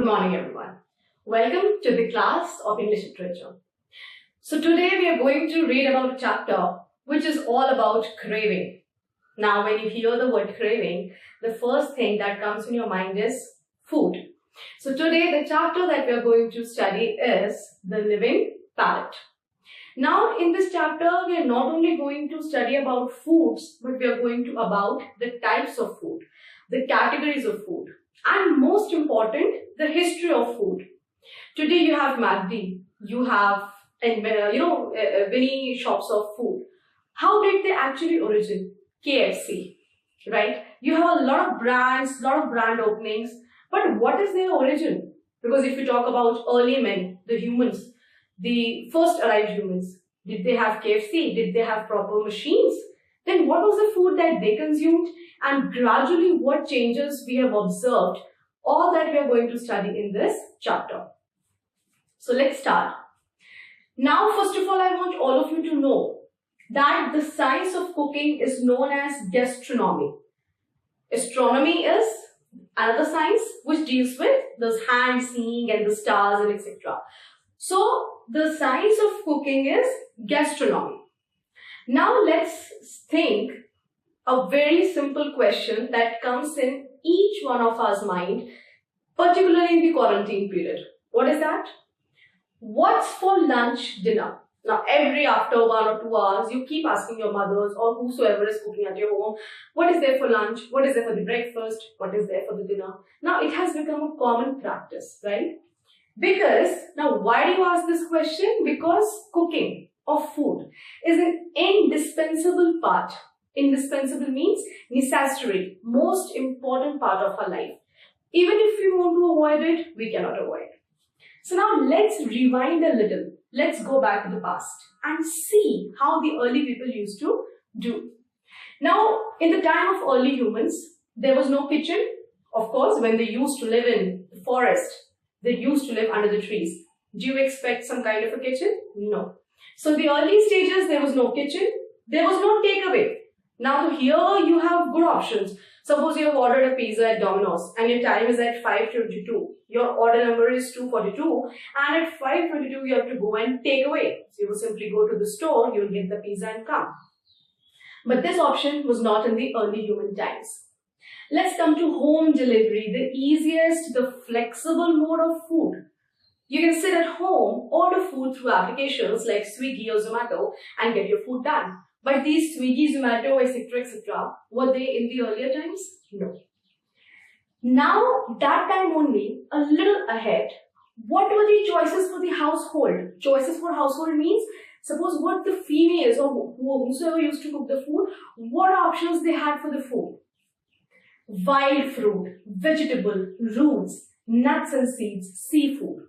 morning everyone. Welcome to the class of English literature. So today we are going to read about a chapter which is all about craving. Now when you hear the word craving, the first thing that comes in your mind is food. So today the chapter that we are going to study is the living palate. Now in this chapter we are not only going to study about foods, but we are going to about the types of food, the categories of food, and most important, the history of food. Today you have McD, you have many shops of food. How did they actually origin? KFC, right? You have a lot of brands, lot of brand openings, but what is their origin? Because if you talk about early men, the humans, the first arrived humans, did they have KFC? Did they have proper machines? Then what was the food that they consumed? And gradually what changes we have observed, all that we are going to study in this chapter. So let's start. Now first of all, I want all of you to know that the science of cooking is known as gastronomy. Astronomy is another science which deals with those hand seeing and the stars and etc. So the science of cooking is gastronomy. Now let's think a very simple question that comes in each one of us mind, particularly in the quarantine period. What is that? What's for lunch, dinner? Now every after 1 or 2 hours, you keep asking your mothers or whosoever is cooking at your home, what is there for lunch? What is there for the breakfast? What is there for the dinner? Now it has become a common practice, right? Because, now why do you ask this question? Because cooking of food is an indispensable part. Indispensable means necessary, most important part of our life. Even if we want to avoid it, we cannot avoid it. So now let's rewind a little. Let's go back to the past and see how the early people used to do. Now, in the time of early humans, there was no kitchen. Of course, when they used to live in the forest, they used to live under the trees. Do you expect some kind of a kitchen? No. So the early stages, there was no kitchen, there was no takeaway. Now here you have good options. Suppose you have ordered a pizza at Domino's and your time is at 5:22. Your order number is 242 and at 5:22 you have to go and take away. So you will simply go to the store, you will get the pizza and come. But this option was not in the early human times. Let's come to home delivery, the easiest, the flexible mode of food. You can sit at home, order food through applications like Swiggy or Zomato and get your food done. But these Swiggy, Zomato, etc., were they in the earlier times? No. Now, that time only, a little ahead, what were the choices for the household? Choices for household means, suppose what the females or whosoever used to cook the food, what options they had for the food? Wild fruit, vegetable, roots, nuts and seeds, seafood.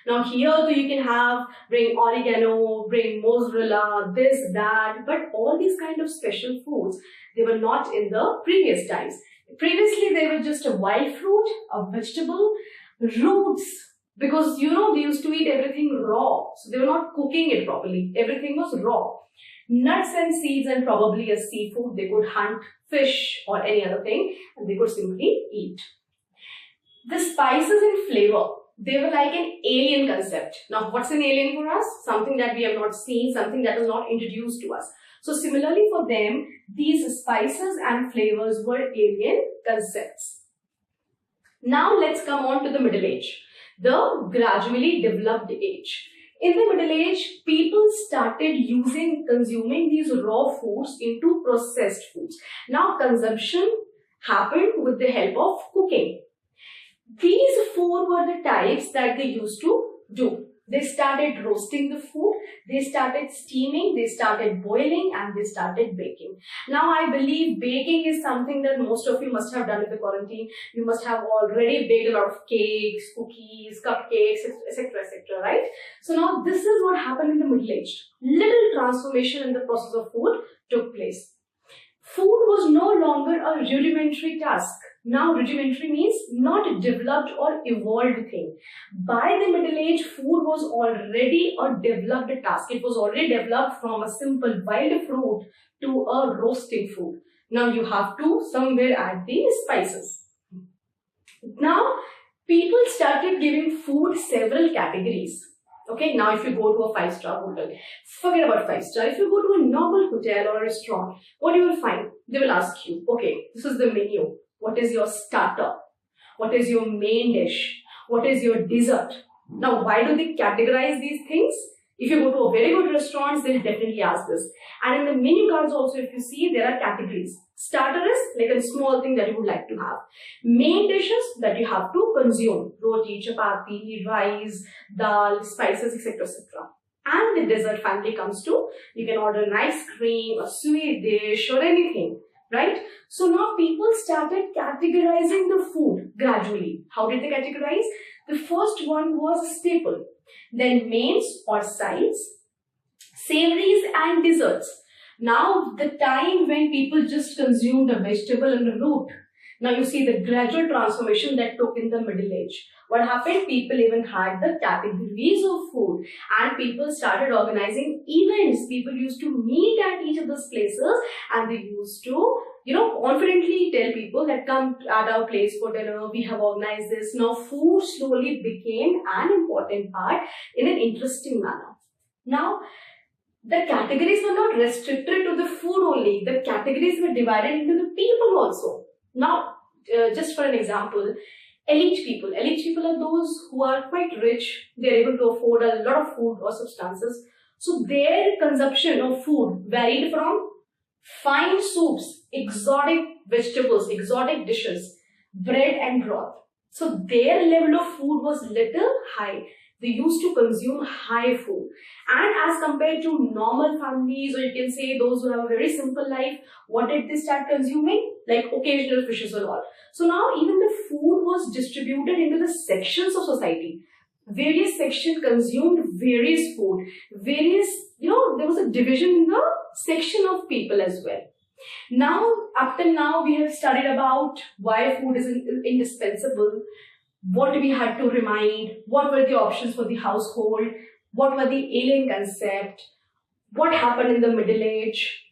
Now here you can bring oregano, bring mozzarella, this, that, but all these kind of special foods, they were not in the previous times. Previously they were just a wild fruit, a vegetable, roots, because they used to eat everything raw, so they were not cooking it properly, everything was raw. Nuts and seeds and probably a seafood, they could hunt fish or any other thing and they could simply eat. The spices and flavor, they were like an alien concept. Now, what's an alien for us? Something that we have not seen, something that is not introduced to us. So, similarly for them, these spices and flavors were alien concepts. Now, let's come on to the Middle Age, the gradually developed age. In the Middle Age, people started consuming these raw foods into processed foods. Now, consumption happened with the help of cooking. These 4 were the types that they used to do. They started roasting the food, they started steaming, they started boiling and they started baking. Now I believe baking is something that most of you must have done in the quarantine. You must have already baked a lot of cakes, cookies, cupcakes, etc., right? So now this is what happened in the Middle Age. Little transformation in the process of food took place. Food was no longer a rudimentary task. Now, rudimentary means not developed or evolved thing. By the Middle Age, food was already a developed task. It was already developed from a simple wild fruit to a roasting food. Now, you have to somewhere add the spices. Now, People started giving food several categories. Okay, now if you go to a five-star hotel, forget about five-star. If you go to a normal hotel or a restaurant, what you will find? They will ask you, okay, this is the menu. What is your starter? What is your main dish? What is your dessert? Now, why do they categorize these things? If you go to a very good restaurants, they'll definitely ask this. And in the menu cards also, if you see, there are categories. Starter is like a small thing that you would like to have. Main dishes that you have to consume. Roti, chapati, rice, dal, spices, etc. etc. And the dessert family comes to, you can order an ice cream, a sweet dish or anything. Right? So now people started categorizing the food gradually. How did they categorize? The first one was staple. Then mains or sides, savories and desserts. Now the time when people just consumed a vegetable and a root. Now you see the gradual transformation that took in the Middle Age. What happened? People even had the categories of food and people started organizing events. People used to meet at each of those places and they used to, confidently tell people that come at our place for dinner, we have organized this. Now food slowly became an important part in an interesting manner. Now, the categories were not restricted to the food only. The categories were divided into the people also. Now, just for an example, elite people. Elite people are those who are quite rich. They are able to afford a lot of food or substances. So their consumption of food varied from fine soups, exotic vegetables, exotic dishes, bread and broth. So their level of food was little high. They used to consume high food. And as compared to normal families, or you can say those who have a very simple life, what did they start consuming? Like occasional fishes and all. So now even the food was distributed into the sections of society. Various sections consumed various food. There was a division in the section of people as well. Now, up till now, we have studied about why food is indispensable, what we had to remind, what were the options for the household, what were the alien concept, what happened in the Middle Age,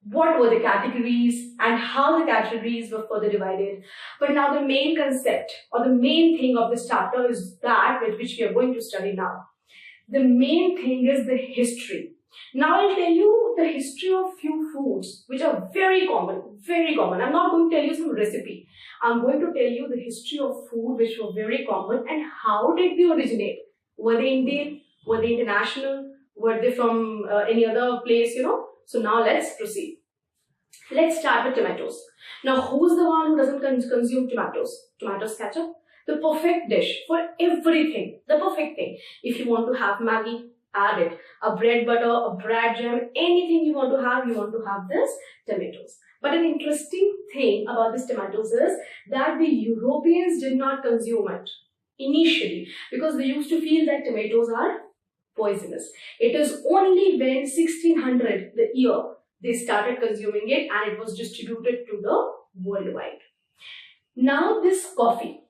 what were the categories and how the categories were further divided. But now the main concept or the main thing of this chapter is that which we are going to study now. The main thing is the history. Now I'll tell you the history of few foods which are very common, very common. I'm not going to tell you some recipe. I'm going to tell you the history of food which were very common and how did they originate. Were they Indian? Were they international? Were they from any other place, So now let's proceed. Let's start with tomatoes. Now who's the one who doesn't consume tomatoes? Tomatoes ketchup? The perfect dish for everything. The perfect thing. If you want to have Maggi, add it. A bread butter, a bread jam, anything you want to have this tomatoes. But an interesting thing about this tomatoes is that the Europeans did not consume it initially because they used to feel that tomatoes are poisonous. It is only when 1600, the year, they started consuming it and it was distributed to the worldwide. Now this coffee.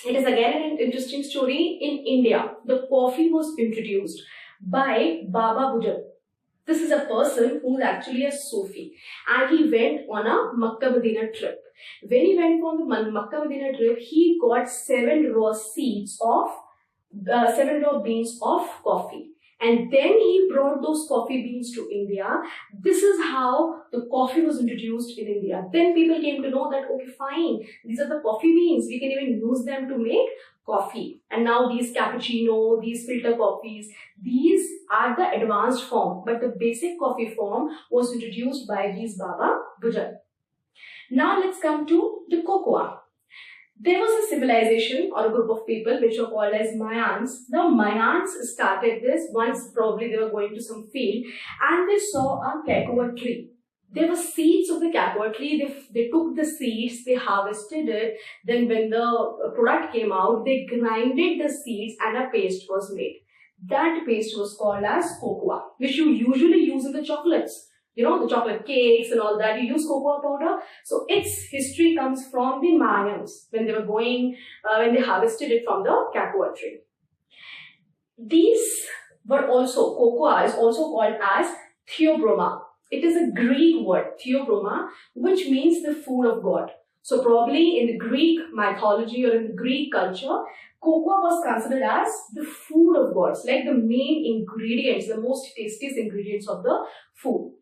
It is again an interesting story. In India, the coffee was introduced by Baba Budan. This is a person who is actually a Sufi and he went on a Makkah Medina trip. When he went on the Makkah Medina trip, he got 7 raw beans of coffee. And then he brought those coffee beans to India. This is how the coffee was introduced in India. Then people came to know that, okay, fine, these are the coffee beans. We can even use them to make coffee. And now these cappuccino, these filter coffees, these are the advanced form. But the basic coffee form was introduced by these Baba Budan. Now let's come to the cocoa. There was a civilization or a group of people which were called as Mayans. The Mayans started this once probably they were going to some field and they saw a cocoa tree. There were seeds of the cocoa tree. They took the seeds, they harvested it. Then when the product came out, they grinded the seeds and a paste was made. That paste was called as cocoa, which you usually use in the chocolates. The chocolate cakes and all that, you use cocoa powder. So its history comes from the Mayans when they were when they harvested it from the cocoa tree. These were also, cocoa is also called as theobroma. It is a Greek word, theobroma, which means the food of God. So probably in the Greek mythology or in the Greek culture, cocoa was considered as the food of gods, like the main ingredients, the most tastiest ingredients of the food.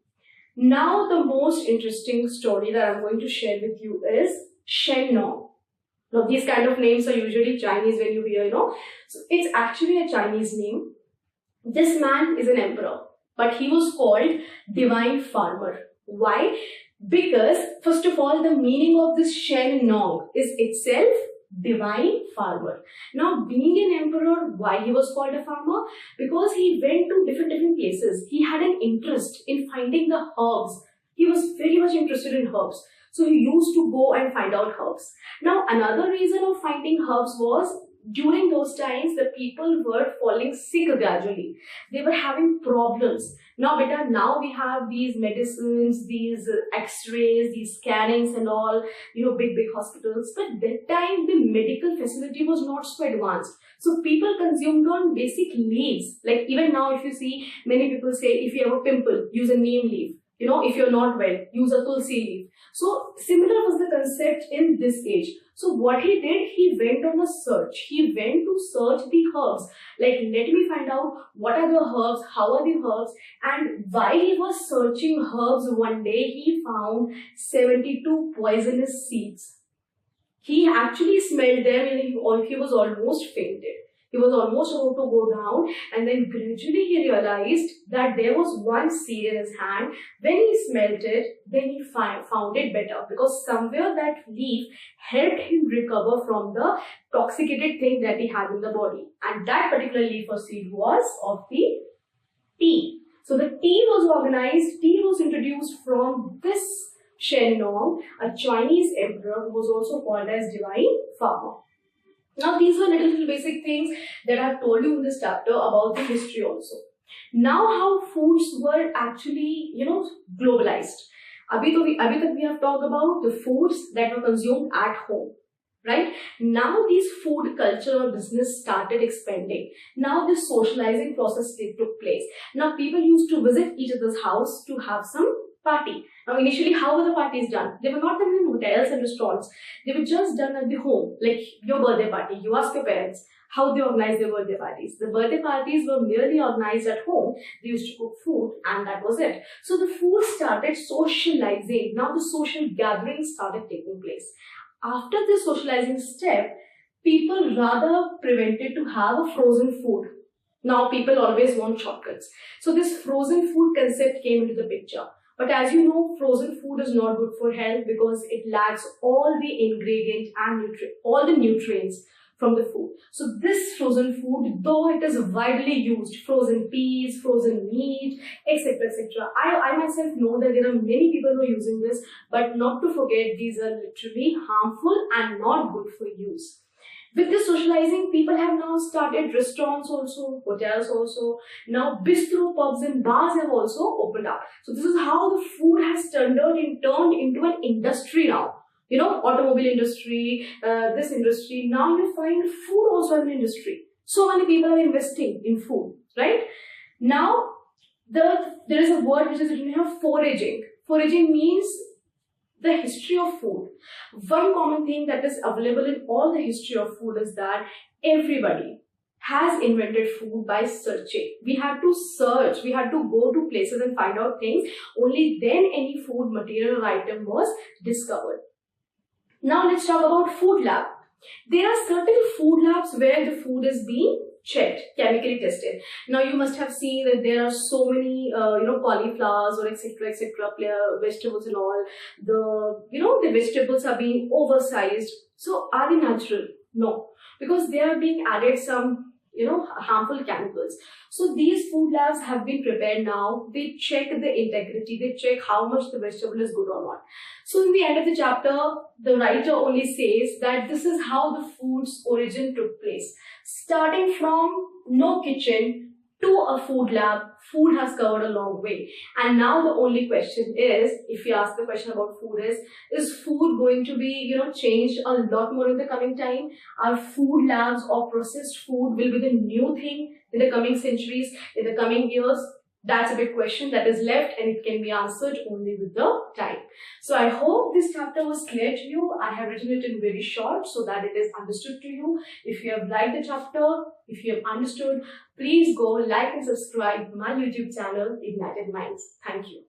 Now the most interesting story that I'm going to share with you is Shen Nong. Now these kind of names are usually Chinese when you hear, So it's actually a Chinese name. This man is an emperor, but he was called Divine Farmer. Why? Because, first of all, the meaning of this Shen Nong is itself Divine Farmer. Now, being an emperor, why he was called a farmer? Because he went to different places. He had an interest in finding the herbs. He was very much interested in herbs. So he used to go and find out herbs. Now, another reason of finding herbs was during those times, the people were falling sick gradually. They were having problems. Now, now we have these medicines, these x-rays, these scannings and all, big hospitals. But that time, the medical facility was not so advanced. So people consumed on basic leaves. Like even now, if you see, many people say, if you have a pimple, use a neem leaf. If you're not well, use a tulsi leaf. So similar was the concept in this age. So what he did, he went on a search. He went to search the herbs. Like, let me find out what are the herbs, how are the herbs. And while he was searching herbs, one day he found 72 poisonous seeds. He actually smelled them and he was almost fainted. He was almost about to go down, and then gradually he realized that there was one seed in his hand. When he smelt it, then he found it better, because somewhere that leaf helped him recover from the toxicated thing that he had in the body. And that particular leaf or seed was of the tea. So the tea was organized, tea was introduced from this Shen Nong, a Chinese emperor who was also called as Divine Farmer. Now these were little basic things that I've told you in this chapter about the history also. Now how foods were actually, globalized. Abhi tak we have talked about the foods that were consumed at home, right? Now these food culture or business started expanding. Now this socializing process took place. Now people used to visit each other's house to have some party. Now initially, how were the parties done? They were not done in hotels and restaurants. They were just done at the home, like your birthday party. You ask your parents how they organize their birthday parties. The birthday parties were merely organized at home. They used to cook food and that was it. So the food started socializing. Now the social gatherings started taking place. After this socializing step, people rather prevented to have a frozen food. Now people always want shortcuts. So this frozen food concept came into the picture. But as you know, frozen food is not good for health because it lacks all the ingredients and all the nutrients from the food. So this frozen food, though it is widely used, frozen peas, frozen meat, etc., I myself know that there are many people who are using this, but not to forget, these are literally harmful and not good for use. With this socializing, people have now started restaurants also, hotels also. Now bistro, pubs and bars have also opened up. So this is how the food has turned into an industry now. Automobile industry, this industry. Now you find food also as an industry. So many people are investing in food, right? Now there is a word which is written here, foraging. Foraging means the history of food. One common thing that is available in all the history of food is that everybody has invented food by searching. We had to search, we had to go to places and find out things. Only then any food material or item was discovered. Now let's talk about food lab. There are certain food labs where the food is being checked, chemically tested. Now you must have seen that there are so many, cauliflowers or etc., vegetables and all. The vegetables are being oversized. So are they natural? No, because they are being added some, harmful chemicals. So these food labs have been prepared now. They check the integrity. They check how much the vegetable is good or not. So in the end of the chapter, the writer only says that this is how the food's origin took place. Starting from no kitchen to a food lab, food has covered a long way. And now the only question is, if you ask the question about food is food going to be, changed a lot more in the coming time? Are food labs or processed food will be the new thing in the coming centuries, in the coming years? That's a big question that is left, and it can be answered only with the time. So I hope this chapter was clear to you. I have written it in very short so that it is understood to you. If you have liked the chapter, if you have understood, please go like and subscribe my YouTube channel, Ignited Minds. Thank you.